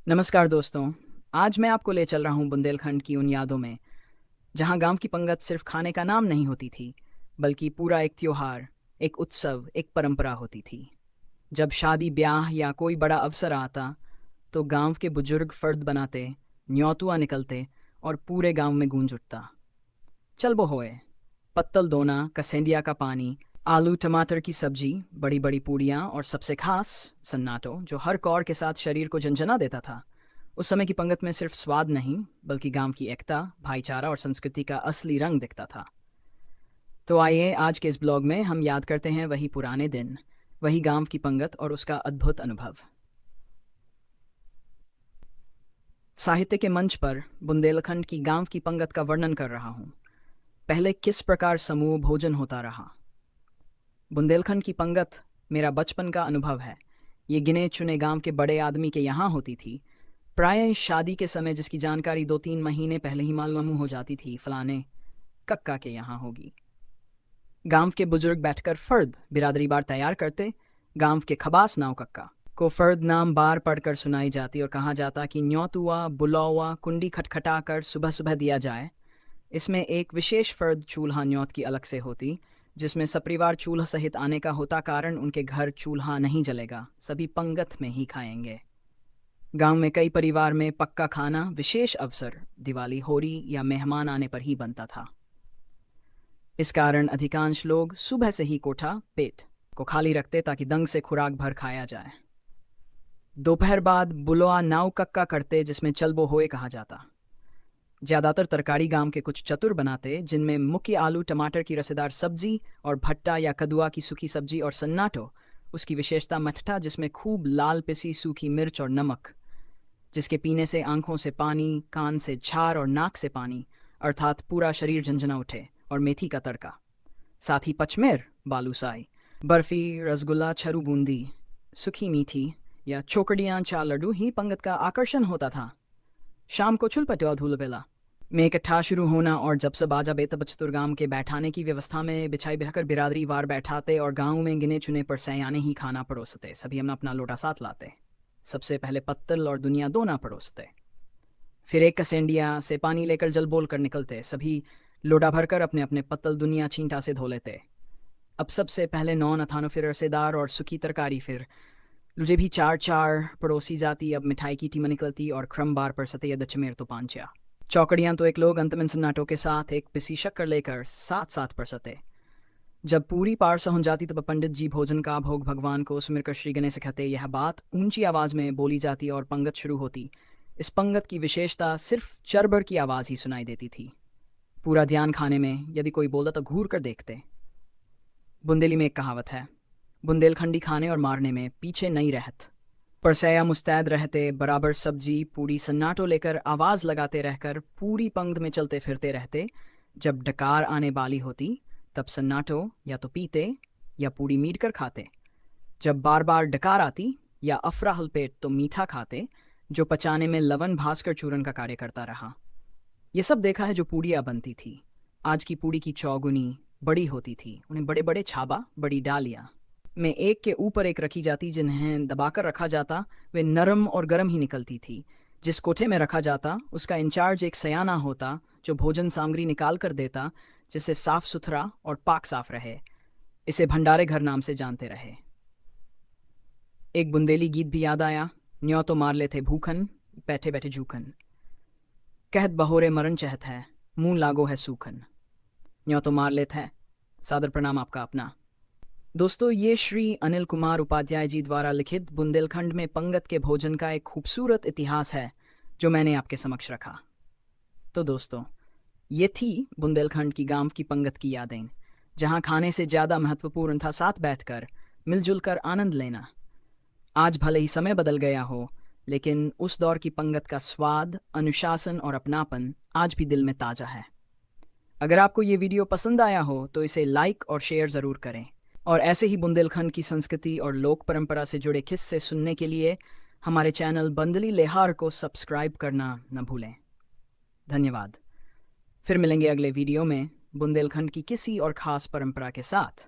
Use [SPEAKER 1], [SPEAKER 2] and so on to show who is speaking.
[SPEAKER 1] नमस्कार दोस्तों। आज मैं आपको ले चल रहा हूँ बुंदेलखंड की उन यादों में जहाँ गांव की पंगत सिर्फ खाने का नाम नहीं होती थी, बल्कि पूरा एक त्योहार, एक उत्सव, एक परंपरा होती थी। जब शादी ब्याह या कोई बड़ा अवसर आता तो गांव के बुजुर्ग फर्द बनाते, न्योतुआ निकलते और पूरे गांव में गूंज उठता। चल बो होए, पत्तल दोना, कसेंडिया का पानी, आलू टमाटर की सब्जी, बड़ी बड़ी पूड़ियाँ और सबसे खास सन्नाटो जो हर कौर के साथ शरीर को झंझना देता था। उस समय की पंगत में सिर्फ स्वाद नहीं, बल्कि गांव की एकता, भाईचारा और संस्कृति का असली रंग दिखता था। तो आइए आज के इस ब्लॉग में हम याद करते हैं वही पुराने दिन, वही गांव की पंगत और उसका अद्भुत अनुभव। साहित्य के मंच पर बुंदेलखंड की गांव की पंगत का वर्णन कर रहा हूँ। पहले किस प्रकार समूह भोजन होता रहा। बुंदेलखंड की पंगत मेरा बचपन का अनुभव है। ये गिने चुने गांव के बड़े आदमी के यहाँ होती थी, प्रायः शादी के समय, जिसकी जानकारी 2-3 महीने पहले ही मालूम हो जाती थी, फलाने कक्का के यहाँ होगी। गांव के बुजुर्ग बैठकर फर्द बिरादरी बार तैयार करते। गांव के खबास नाव कक्का को फर्द नाम बार पढ़कर सुनाई जाती और कहा जाता कि न्योतुआ बुलौआ कुंडी खटखटा कर सुबह सुबह दिया जाए। इसमें एक विशेष फर्द चूल्हा न्योत की अलग से होती, जिसमें सपरिवार चूल्हा सहित आने का होता, कारण उनके घर चूल्हा नहीं जलेगा, सभी पंगत में ही खाएंगे। गांव में कई परिवार में पक्का खाना विशेष अवसर, दिवाली, होली या मेहमान आने पर ही बनता था। इस कारण अधिकांश लोग सुबह से ही कोठा पेट को खाली रखते ताकि दंग से खुराक भर खाया जाए। दोपहर बाद बुलोआ नाव कक्का करते, जिसमें चलबो होए कहा जाता। ज्यादातर तरकारी गांव के कुछ चतुर बनाते, जिनमें मुख्य आलू टमाटर की रसेदार सब्जी और भट्टा या कदुआ की सूखी सब्जी और सन्नाटो, उसकी विशेषता मठठा, जिसमें खूब लाल पिसी सूखी मिर्च और नमक, जिसके पीने से आंखों से पानी, कान से झार और नाक से पानी, अर्थात पूरा शरीर झंझना उठे, और मेथी का तड़का। साथ ही पचमेर, बालूसाई, बर्फी, रसगुल्ला, छरू बूंदी, सूखी मीठी या चोकड़ियाँ, चा लड्डू ही पंगत का आकर्षण होता था। शाम को छुलपटो धूल बेला में इकट्ठा शुरू होना, और जब सब आजा बेतब चतुर्गाम के बैठाने की व्यवस्था में बिछाई बहकर बिरादरी वार बैठाते और गांव में गिने चुने पर सयाने ही खाना परोसते। सभी हम अपना लोटा साथ लाते। सबसे पहले पत्तल और दुनिया दोना परोसते, फिर एक कसेंडिया से पानी लेकर जल बोल कर निकलते। सभी लोटा भरकर अपने अपने पत्तल दुनिया छींटा से धो लेते। अब सबसे पहले नौन अथानो, फिर रसेदार और सूखी तरकारी, फिर लुझे भी चार चार पड़ोसी जाती। अब मिठाई की टीमा निकलती और क्रम बार पर सतह दचमेर तो पांचा चौकड़ियाँ तो एक लोग अंतमिन सन्नाटों के साथ एक पिसी शक्कर लेकर साथ साथ पर सते। जब पूरी पार सहन जाती तब पंडित जी भोजन का भोग भगवान को सुमिरकर श्री गणेश सिखाते। यह बात ऊंची आवाज में बोली जाती और पंगत शुरू होती। इस पंगत की विशेषता सिर्फ चरबर की आवाज ही सुनाई देती थी। पूरा ध्यान खाने में, यदि कोई बोलता तो घूर कर देखते। बुंदेली में एक कहावत है, बुंदेलखंडी खाने और मारने में पीछे नहीं रहत। परसैया मुस्तैद रहते, बराबर सब्जी पूरी सन्नाटो लेकर आवाज लगाते रहकर पूरी पंक्ति में चलते फिरते रहते। जब डकार आने वाली होती तब सन्नाटो या तो पीते या पूरी मीट कर खाते। जब बार बार डकार आती या अफराहल पेट तो मीठा खाते, जो पचाने में लवन भास्कर चूरन का कार्य करता रहा। ये सब देखा है जो पूड़ियाँ बनती थी। आज की पूड़ी की चौगुनी बड़ी होती थी, उन्हें बड़े बड़े छाबा, बड़ी डालियाँ में एक के ऊपर एक रखी जाती, जिन्हें दबाकर रखा जाता। वे नरम और गर्म ही निकलती थी। जिस कोठे में रखा जाता उसका इंचार्ज एक सयाना होता, जो भोजन सामग्री निकाल कर देता, जिससे साफ सुथरा और पाक साफ रहे। इसे भंडारे घर नाम से जानते रहे। एक बुंदेली गीत भी याद आया, न्यो तो मार लेते भूखन, बैठे बैठे जूखन, कहत बहोरे मरण चहत है, मुंह लागो है सूखन। न्यो तो मार लेते हैं। सादर प्रणाम, आपका अपना। दोस्तों, ये श्री अनिल कुमार उपाध्याय जी द्वारा लिखित बुंदेलखंड में पंगत के भोजन का एक खूबसूरत इतिहास है, जो मैंने आपके समक्ष रखा। तो दोस्तों, ये थी बुंदेलखंड की गांव की पंगत की यादें, जहां खाने से ज़्यादा महत्वपूर्ण था साथ बैठकर मिलजुल कर आनंद लेना। आज भले ही समय बदल गया हो, लेकिन उस दौर की पंगत का स्वाद, अनुशासन और अपनापन आज भी दिल में ताज़ा है। अगर आपको ये वीडियो पसंद आया हो तो इसे लाइक और शेयर ज़रूर करें, और ऐसे ही बुंदेलखंड की संस्कृति और लोक परंपरा से जुड़े किस्से सुनने के लिए हमारे चैनल बंदली लेहार को सब्सक्राइब करना न भूलें। धन्यवाद। फिर मिलेंगे अगले वीडियो में बुंदेलखंड की किसी और ख़ास परंपरा के साथ।